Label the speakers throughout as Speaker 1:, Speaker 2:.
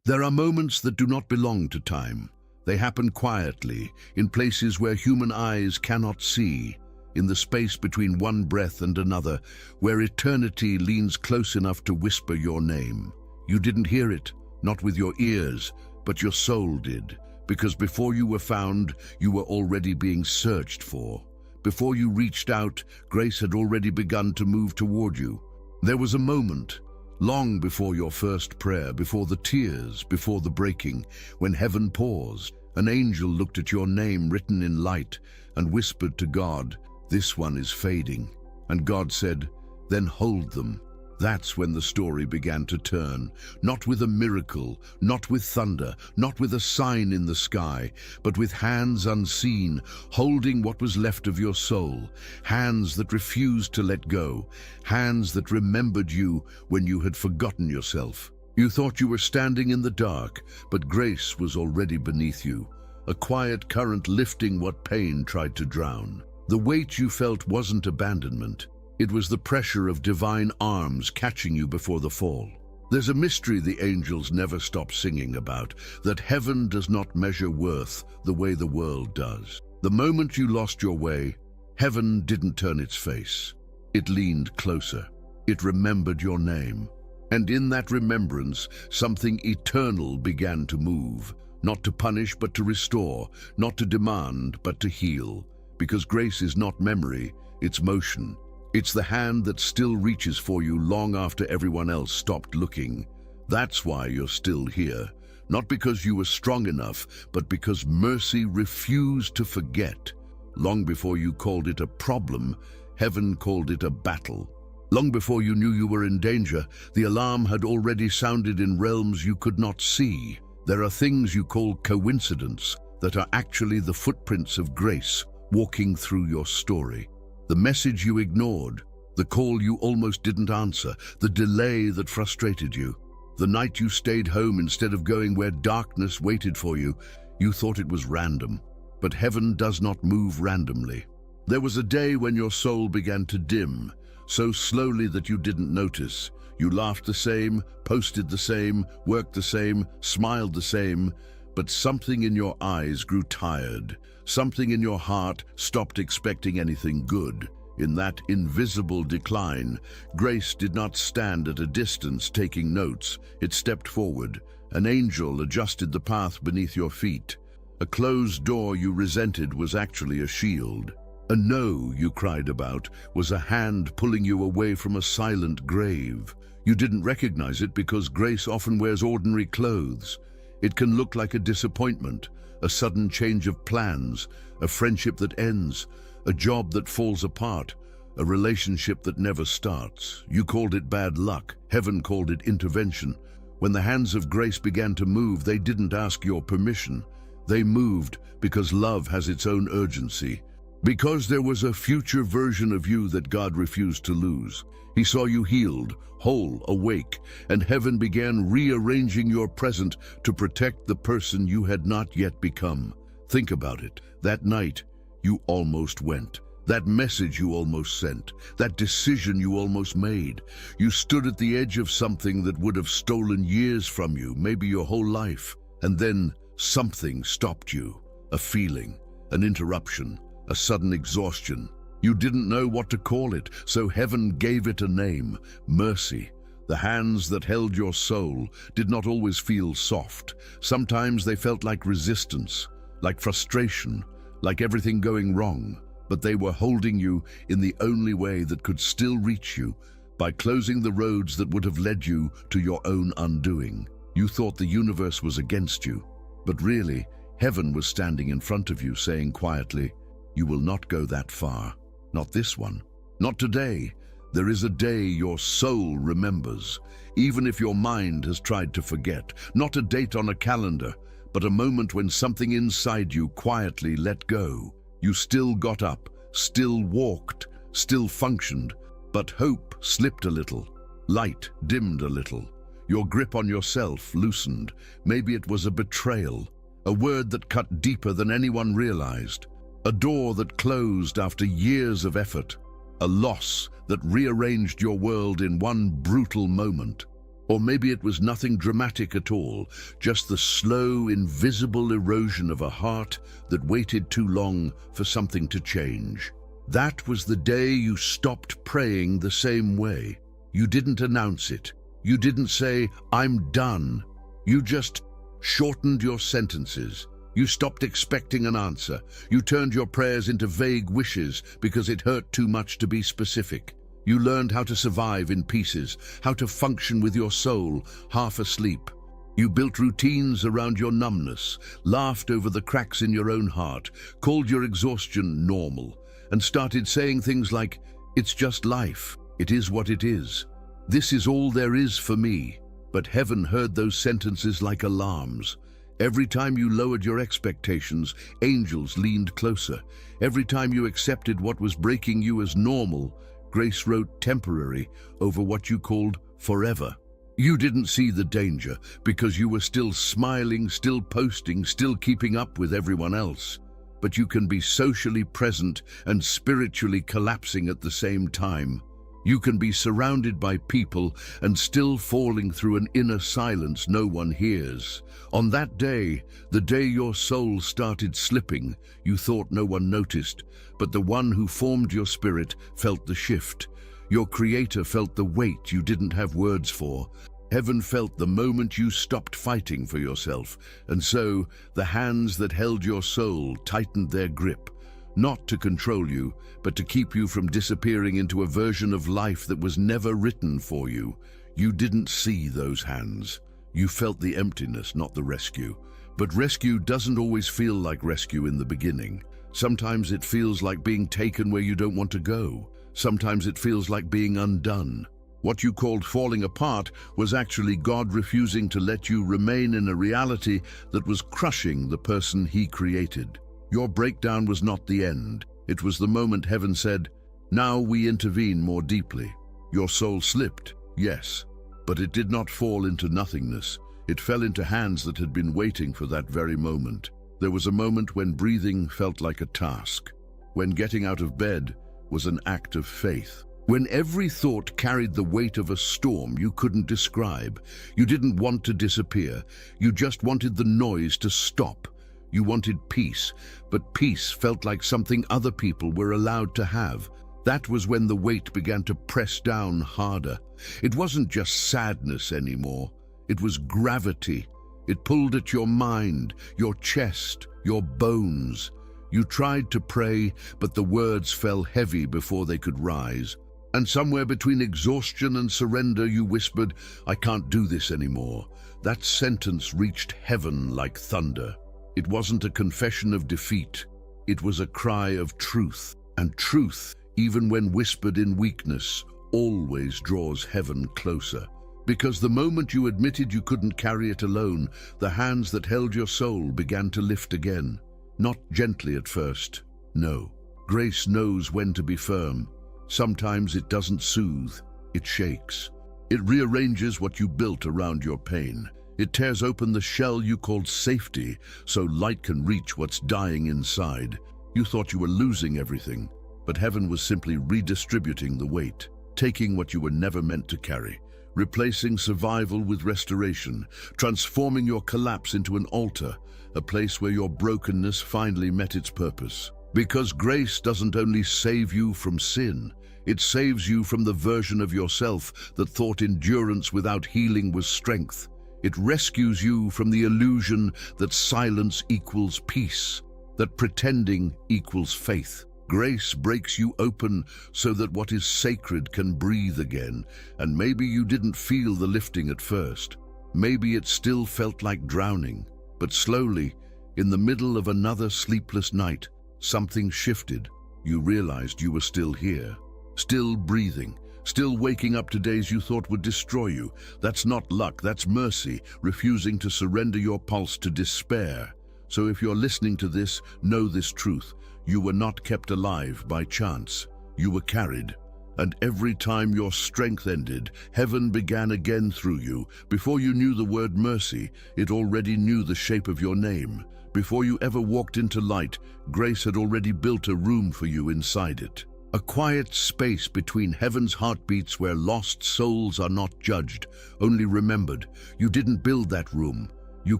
Speaker 1: There are moments that do not belong to time. They happen quietly, in places where human eyes cannot see, in the space between one breath and another, where eternity leans close enough to whisper your name. You didn't hear it, not with your ears, but your soul did, because before you were found, you were already being searched for. Before you reached out, grace had already begun to move toward you. There was a moment, long before your first prayer, before the tears, before the breaking, when heaven paused. An angel looked at your name written in light and whispered to God, "This one is fading." And God said, "Then hold them." That's when the story began to turn, not with a miracle, not with thunder, not with a sign in the sky, but with hands unseen, holding what was left of your soul, hands that refused to let go, hands that remembered you when you had forgotten yourself. You thought you were standing in the dark, but grace was already beneath you, a quiet current lifting what pain tried to drown. The weight you felt wasn't abandonment. It was the pressure of divine arms catching you before the fall. There's a mystery the angels never stop singing about, that heaven does not measure worth the way the world does. The moment you lost your way, heaven didn't turn its face. It leaned closer. It remembered your name. And in that remembrance, something eternal began to move, not to punish but to restore, not to demand but to heal. Because grace is not memory, it's motion. It's the hand that still reaches for you long after everyone else stopped looking. That's why you're still here. Not because you were strong enough, but because mercy refused to forget. Long before you called it a problem, heaven called it a battle. Long before you knew you were in danger, the alarm had already sounded in realms you could not see. There are things you call coincidence that are actually the footprints of grace walking through your story. The message you ignored, the call you almost didn't answer, the delay that frustrated you, the night you stayed home instead of going where darkness waited for you, you thought it was random. But heaven does not move randomly. There was a day when your soul began to dim, so slowly that you didn't notice. You laughed the same, posted the same, worked the same, smiled the same, but something in your eyes grew tired. Something in your heart stopped expecting anything good. In that invisible decline, grace did not stand at a distance taking notes. It stepped forward. An angel adjusted the path beneath your feet. A closed door you resented was actually a shield. A no you cried about was a hand pulling you away from a silent grave. You didn't recognize it because grace often wears ordinary clothes. It can look like a disappointment, a sudden change of plans, a friendship that ends, a job that falls apart, a relationship that never starts. You called it bad luck. Heaven called it intervention. When the hands of grace began to move, they didn't ask your permission. They moved because love has its own urgency. Because there was a future version of you that God refused to lose. He saw you healed, whole, awake, and heaven began rearranging your present to protect the person you had not yet become. Think about it. That night, you almost went. That message you almost sent. That decision you almost made. You stood at the edge of something that would have stolen years from you, maybe your whole life. And then something stopped you. A feeling, an interruption, a sudden exhaustion. You didn't know what to call it, so heaven gave it a name, mercy. The hands that held your soul did not always feel soft. Sometimes they felt like resistance, like frustration, like everything going wrong. But they were holding you in the only way that could still reach you, by closing the roads that would have led you to your own undoing. You thought the universe was against you, but really, heaven was standing in front of you saying quietly, "You will not go that far. Not this one. Not today. There is a day your soul remembers, even if your mind has tried to forget. Not a date on a calendar, but a moment when something inside you quietly let go. You still got up, still walked, still functioned, but hope slipped a little. Light dimmed a little. Your grip on yourself loosened. Maybe it was a betrayal, a word that cut deeper than anyone realized. A door that closed after years of effort. A loss that rearranged your world in one brutal moment. Or maybe it was nothing dramatic at all, just the slow, invisible erosion of a heart that waited too long for something to change. That was the day you stopped praying the same way. You didn't announce it. You didn't say, "I'm done." You just shortened your sentences. You stopped expecting an answer. You turned your prayers into vague wishes because it hurt too much to be specific. You learned how to survive in pieces, how to function with your soul, half asleep. You built routines around your numbness, laughed over the cracks in your own heart, called your exhaustion normal, and started saying things like, "It's just life. It is what it is. This is all there is for me." But heaven heard those sentences like alarms. Every time you lowered your expectations, angels leaned closer. Every time you accepted what was breaking you as normal, grace wrote temporary over what you called forever. You didn't see the danger because you were still smiling, still posting, still keeping up with everyone else. But you can be socially present and spiritually collapsing at the same time. You can be surrounded by people and still falling through an inner silence no one hears. On that day, the day your soul started slipping, you thought no one noticed, but the one who formed your spirit felt the shift. Your creator felt the weight you didn't have words for. Heaven felt the moment you stopped fighting for yourself, and so the hands that held your soul tightened their grip. Not to control you, but to keep you from disappearing into a version of life that was never written for you. You didn't see those hands. You felt the emptiness, not the rescue. But rescue doesn't always feel like rescue in the beginning. Sometimes it feels like being taken where you don't want to go. Sometimes it feels like being undone. What you called falling apart was actually God refusing to let you remain in a reality that was crushing the person He created. Your breakdown was not the end. It was the moment heaven said, "Now we intervene more deeply." Your soul slipped, yes, but it did not fall into nothingness. It fell into hands that had been waiting for that very moment. There was a moment when breathing felt like a task, when getting out of bed was an act of faith, when every thought carried the weight of a storm you couldn't describe. You didn't want to disappear. You just wanted the noise to stop. You wanted peace, but peace felt like something other people were allowed to have. That was when the weight began to press down harder. It wasn't just sadness anymore. It was gravity. It pulled at your mind, your chest, your bones. You tried to pray, but the words fell heavy before they could rise. And somewhere between exhaustion and surrender, you whispered, "I can't do this anymore." That sentence reached heaven like thunder. It wasn't a confession of defeat. It was a cry of truth. And truth, even when whispered in weakness, always draws heaven closer. Because the moment you admitted you couldn't carry it alone, the hands that held your soul began to lift again. Not gently at first. No. Grace knows when to be firm. Sometimes it doesn't soothe. It shakes. It rearranges what you built around your pain. It tears open the shell you called safety so light can reach what's dying inside. You thought you were losing everything, but heaven was simply redistributing the weight, taking what you were never meant to carry, replacing survival with restoration, transforming your collapse into an altar, a place where your brokenness finally met its purpose. Because grace doesn't only save you from sin, it saves you from the version of yourself that thought endurance without healing was strength. It rescues you from the illusion that silence equals peace, that pretending equals faith. Grace breaks you open so that what is sacred can breathe again. And maybe you didn't feel the lifting at first. Maybe it still felt like drowning. But slowly, in the middle of another sleepless night, something shifted. You realized you were still here, still breathing, still waking up to days you thought would destroy you. That's not luck, that's mercy, refusing to surrender your pulse to despair. So if you're listening to this, know this truth. You were not kept alive by chance. You were carried. And every time your strength ended, heaven began again through you. Before you knew the word mercy, it already knew the shape of your name. Before you ever walked into light, grace had already built a room for you inside it. A quiet space between heaven's heartbeats where lost souls are not judged, only remembered. You didn't build that room. You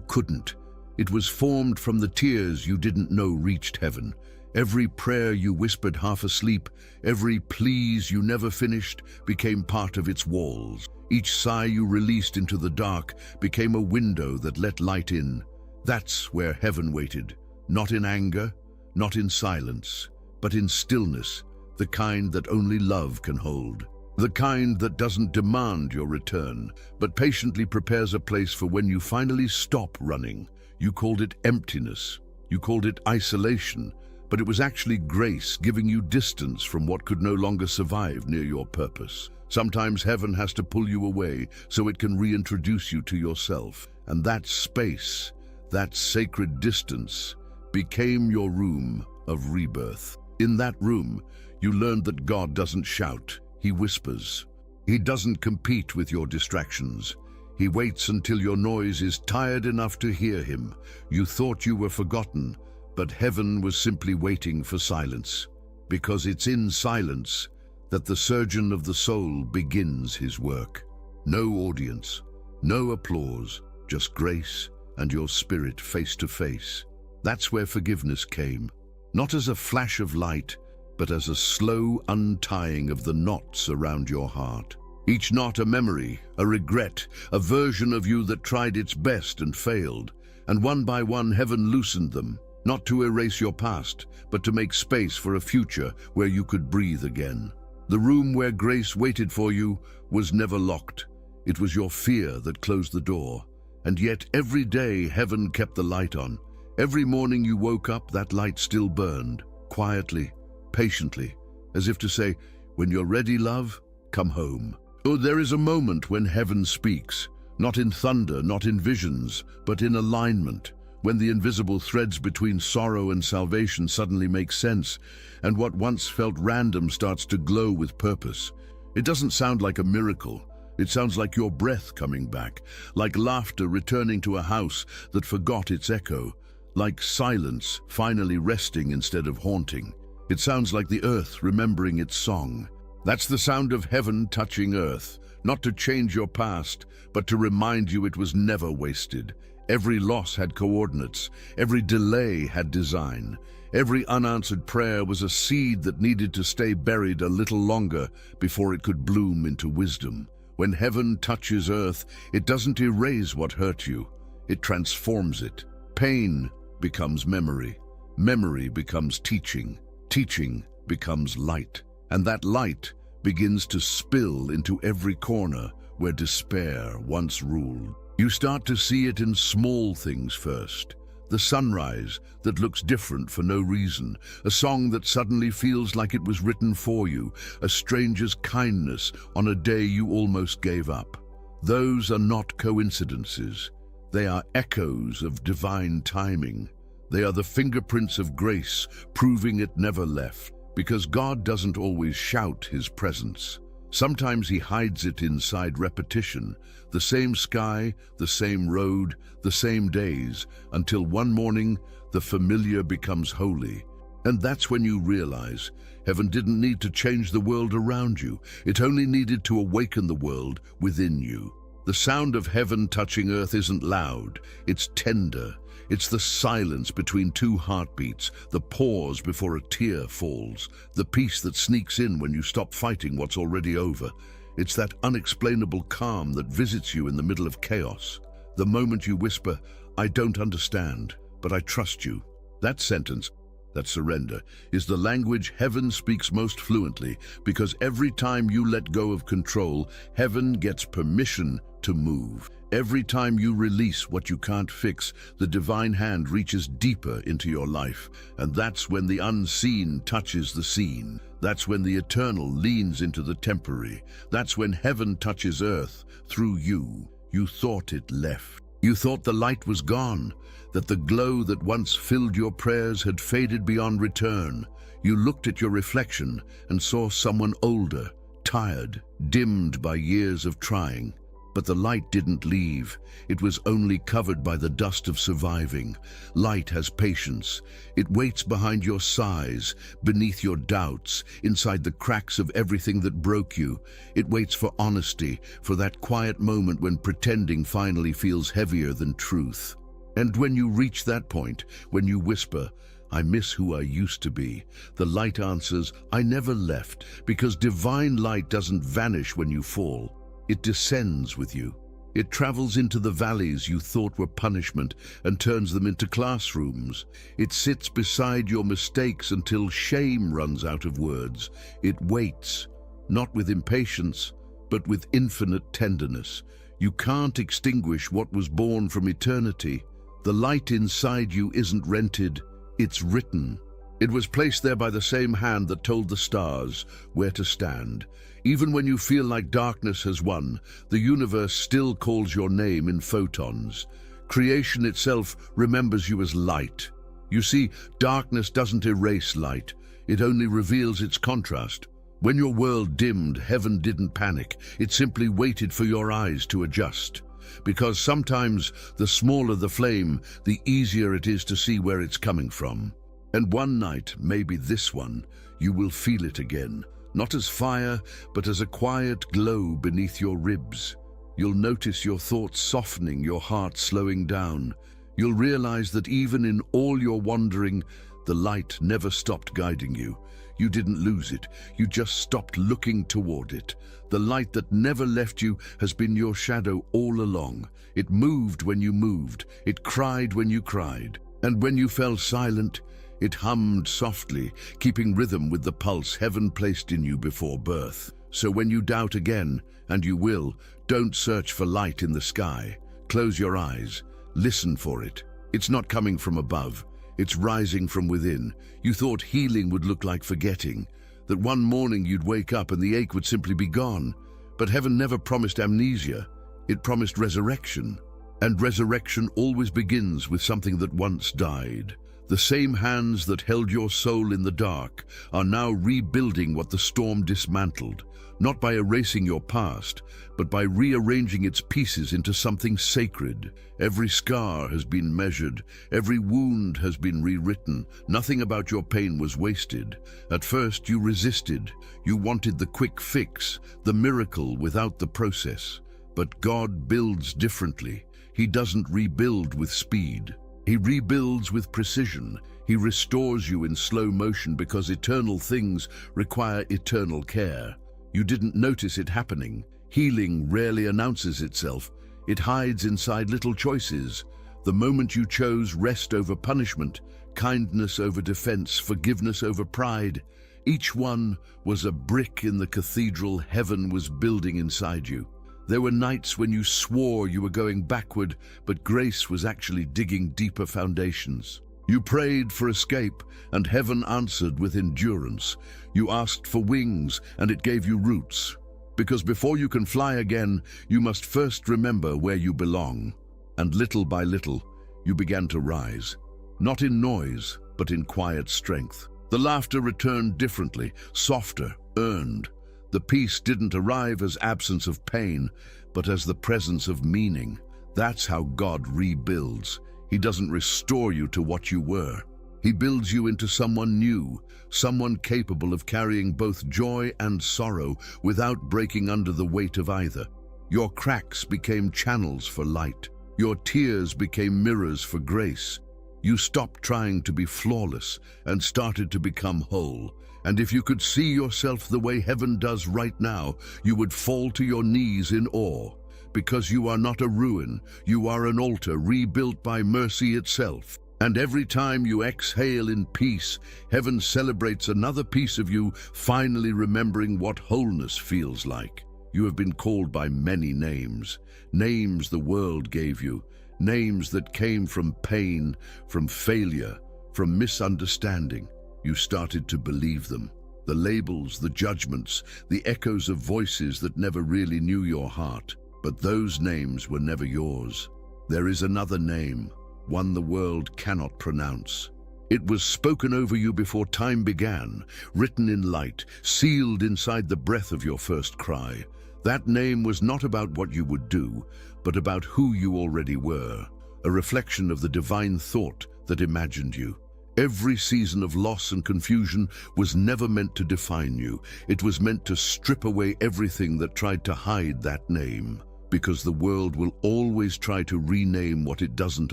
Speaker 1: couldn't. It was formed from the tears you didn't know reached heaven. Every prayer you whispered half asleep, every pleas you never finished, became part of its walls. Each sigh you released into the dark became a window that let light in. That's where heaven waited, not in anger, not in silence, but in stillness, the kind that only love can hold. The kind that doesn't demand your return, but patiently prepares a place for when you finally stop running. You called it emptiness, you called it isolation, but it was actually grace giving you distance from what could no longer survive near your purpose. Sometimes heaven has to pull you away so it can reintroduce you to yourself. And that space, that sacred distance, became your room of rebirth. In that room, you learned that God doesn't shout, He whispers. He doesn't compete with your distractions. He waits until your noise is tired enough to hear Him. You thought you were forgotten, but heaven was simply waiting for silence, because it's in silence that the surgeon of the soul begins his work. No audience, no applause, just grace and your spirit face to face. That's where forgiveness came, not as a flash of light, but as a slow untying of the knots around your heart. Each knot a memory, a regret, a version of you that tried its best and failed. And one by one, heaven loosened them, not to erase your past, but to make space for a future where you could breathe again. The room where grace waited for you was never locked. It was your fear that closed the door. And yet every day heaven kept the light on. Every morning you woke up, that light still burned, quietly, patiently, as if to say, when you're ready, love, come home. Oh, there is a moment when heaven speaks, not in thunder, not in visions, but in alignment, when the invisible threads between sorrow and salvation suddenly make sense, and what once felt random starts to glow with purpose. It doesn't sound like a miracle. It sounds like your breath coming back, like laughter returning to a house that forgot its echo, like silence finally resting instead of haunting. It sounds like the earth remembering its song. That's the sound of heaven touching earth, not to change your past, but to remind you it was never wasted. Every loss had coordinates, every delay had design. Every unanswered prayer was a seed that needed to stay buried a little longer before it could bloom into wisdom. When heaven touches earth, it doesn't erase what hurt you, it transforms it. Pain becomes memory, memory becomes teaching, teaching becomes light, and that light begins to spill into every corner where despair once ruled. You start to see it in small things first. The sunrise that looks different for no reason, a song that suddenly feels like it was written for you, a stranger's kindness on a day you almost gave up. Those are not coincidences. They are echoes of divine timing. They are the fingerprints of grace, proving it never left. Because God doesn't always shout His presence. Sometimes He hides it inside repetition, the same sky, the same road, the same days, until one morning the familiar becomes holy. And that's when you realize heaven didn't need to change the world around you. It only needed to awaken the world within you. The sound of heaven touching earth isn't loud, it's tender. It's the silence between two heartbeats, the pause before a tear falls, the peace that sneaks in when you stop fighting what's already over. It's that unexplainable calm that visits you in the middle of chaos. The moment you whisper, I don't understand, but I trust you. That sentence, that surrender, is the language heaven speaks most fluently, because every time you let go of control, heaven gets permission to move. Every time you release what you can't fix, the divine hand reaches deeper into your life. And that's when the unseen touches the seen. That's when the eternal leans into the temporary. That's when heaven touches earth through you. You thought it left. You thought the light was gone, that the glow that once filled your prayers had faded beyond return. You looked at your reflection and saw someone older, tired, dimmed by years of trying. But the light didn't leave. It was only covered by the dust of surviving. Light has patience. It waits behind your sighs, beneath your doubts, inside the cracks of everything that broke you. It waits for honesty, for that quiet moment when pretending finally feels heavier than truth. And when you reach that point, when you whisper, "I miss who I used to be," the light answers, "I never left," because divine light doesn't vanish when you fall. It descends with you. It travels into the valleys you thought were punishment and turns them into classrooms. It sits beside your mistakes until shame runs out of words. It waits, not with impatience, but with infinite tenderness. You can't extinguish what was born from eternity. The light inside you isn't rented, it's written. It was placed there by the same hand that told the stars where to stand. Even when you feel like darkness has won, the universe still calls your name in photons. Creation itself remembers you as light. You see, darkness doesn't erase light. It only reveals its contrast. When your world dimmed, heaven didn't panic. It simply waited for your eyes to adjust. Because sometimes the smaller the flame, the easier it is to see where it's coming from. And one night, maybe this one, you will feel it again. Not as fire, but as a quiet glow beneath your ribs. You'll notice your thoughts softening, your heart slowing down. You'll realize that even in all your wandering, the light never stopped guiding you. You didn't lose it, you just stopped looking toward it. The light that never left you has been your shadow all along. It moved when you moved, it cried when you cried. And when you fell silent, it hummed softly, keeping rhythm with the pulse heaven placed in you before birth. So when you doubt again, and you will, don't search for light in the sky. Close your eyes. Listen for it. It's not coming from above. It's rising from within. You thought healing would look like forgetting, that one morning you'd wake up and the ache would simply be gone. But heaven never promised amnesia. It promised resurrection. And resurrection always begins with something that once died. The same hands that held your soul in the dark are now rebuilding what the storm dismantled, not by erasing your past, but by rearranging its pieces into something sacred. Every scar has been measured, every wound has been rewritten. Nothing about your pain was wasted. At first you resisted. You wanted the quick fix, the miracle without the process. But God builds differently. He doesn't rebuild with speed. He rebuilds with precision. He restores you in slow motion because eternal things require eternal care. You didn't notice it happening. Healing rarely announces itself. It hides inside little choices. The moment you chose rest over punishment, kindness over defense, forgiveness over pride, each one was a brick in the cathedral heaven was building inside you. There were nights when you swore you were going backward, but grace was actually digging deeper foundations. You prayed for escape, and heaven answered with endurance. You asked for wings, and it gave you roots. Because before you can fly again, you must first remember where you belong. And little by little, you began to rise. Not in noise, but in quiet strength. The laughter returned differently, softer, earned. The peace didn't arrive as absence of pain, but as the presence of meaning. That's how God rebuilds. He doesn't restore you to what you were. He builds you into someone new, someone capable of carrying both joy and sorrow without breaking under the weight of either. Your cracks became channels for light. Your tears became mirrors for grace. You stopped trying to be flawless and started to become whole. And if you could see yourself the way heaven does right now, you would fall to your knees in awe. Because you are not a ruin, you are an altar rebuilt by mercy itself. And every time you exhale in peace, heaven celebrates another piece of you, finally remembering what wholeness feels like. You have been called by many names, names the world gave you, names that came from pain, from failure, from misunderstanding. You started to believe them. The labels, the judgments, the echoes of voices that never really knew your heart. But those names were never yours. There is another name, one the world cannot pronounce. It was spoken over you before time began, written in light, sealed inside the breath of your first cry. That name was not about what you would do, but about who you already were, a reflection of the divine thought that imagined you. Every season of loss and confusion was never meant to define you. It was meant to strip away everything that tried to hide that name, because the world will always try to rename what it doesn't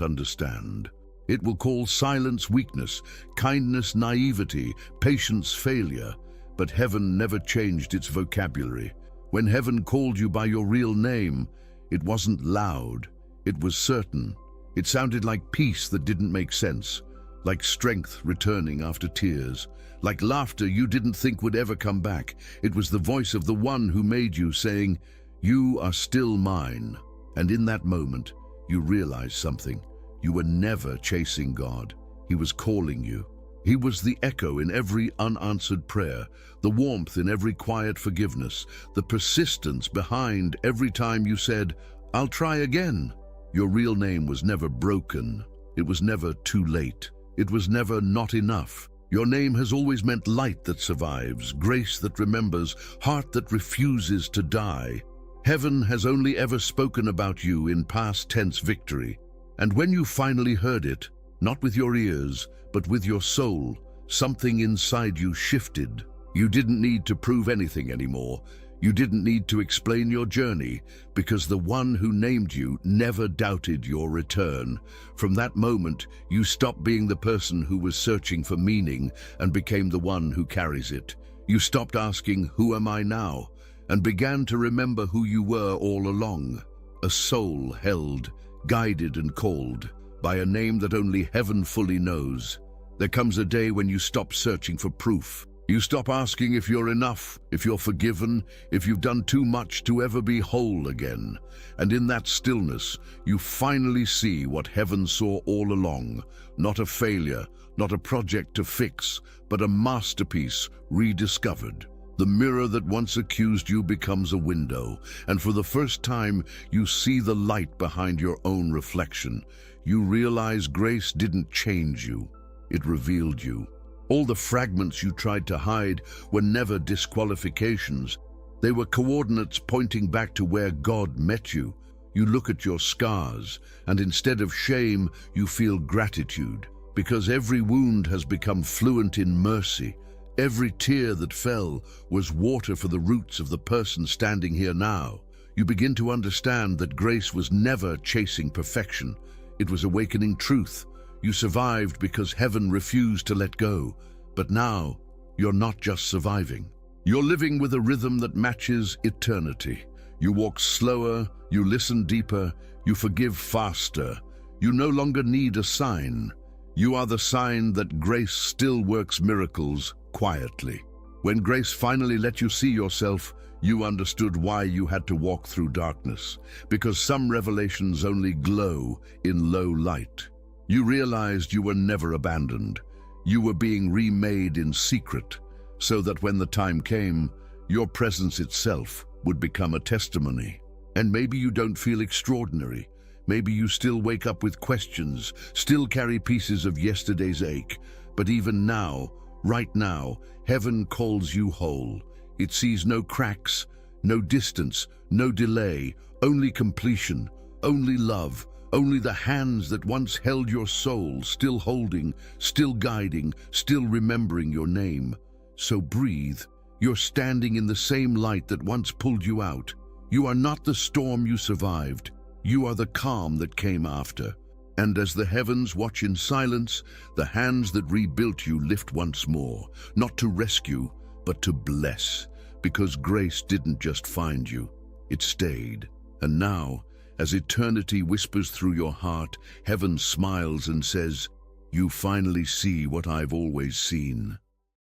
Speaker 1: understand. It will call silence weakness, kindness naivety, patience failure, but heaven never changed its vocabulary. When heaven called you by your real name, it wasn't loud, it was certain. It sounded like peace that didn't make sense, like strength returning after tears, like laughter you didn't think would ever come back. It was the voice of the one who made you saying, "You are still mine." And in that moment, you realized something. You were never chasing God. He was calling you. He was the echo in every unanswered prayer, the warmth in every quiet forgiveness, the persistence behind every time you said, "I'll try again." Your real name was never broken. It was never too late. It was never not enough. Your name has always meant light that survives, grace that remembers, heart that refuses to die. Heaven has only ever spoken about you in past tense victory. And when you finally heard it, not with your ears, but with your soul, something inside you shifted. You didn't need to prove anything anymore. You didn't need to explain your journey, because the one who named you never doubted your return. From that moment, you stopped being the person who was searching for meaning and became the one who carries it. You stopped asking, "Who am I now?" and began to remember who you were all along. A soul held, guided and called by a name that only heaven fully knows. There comes a day when you stop searching for proof. You stop asking if you're enough, if you're forgiven, if you've done too much to ever be whole again. And in that stillness, you finally see what heaven saw all along. Not a failure, not a project to fix, but a masterpiece rediscovered. The mirror that once accused you becomes a window, and for the first time, you see the light behind your own reflection. You realize grace didn't change you, it revealed you. All the fragments you tried to hide were never disqualifications. They were coordinates pointing back to where God met you. You look at your scars, and instead of shame, you feel gratitude, because every wound has become fluent in mercy. Every tear that fell was water for the roots of the person standing here now. You begin to understand that grace was never chasing perfection. It was awakening truth. You survived because heaven refused to let go. But now, you're not just surviving. You're living with a rhythm that matches eternity. You walk slower, you listen deeper, you forgive faster. You no longer need a sign. You are the sign that grace still works miracles quietly. When grace finally let you see yourself, you understood why you had to walk through darkness, because some revelations only glow in low light. You realized you were never abandoned. You were being remade in secret, so that when the time came, your presence itself would become a testimony. And maybe you don't feel extraordinary. Maybe you still wake up with questions, still carry pieces of yesterday's ache. But even now, right now, heaven calls you whole. It sees no cracks, no distance, no delay, only completion, only love, only the hands that once held your soul, still holding, still guiding, still remembering your name. So breathe. You're standing in the same light that once pulled you out. You are not the storm you survived. You are the calm that came after. And as the heavens watch in silence, the hands that rebuilt you lift once more, not to rescue, but to bless, because grace didn't just find you, it stayed. And now, as eternity whispers through your heart, heaven smiles and says, "You finally see what I've always seen."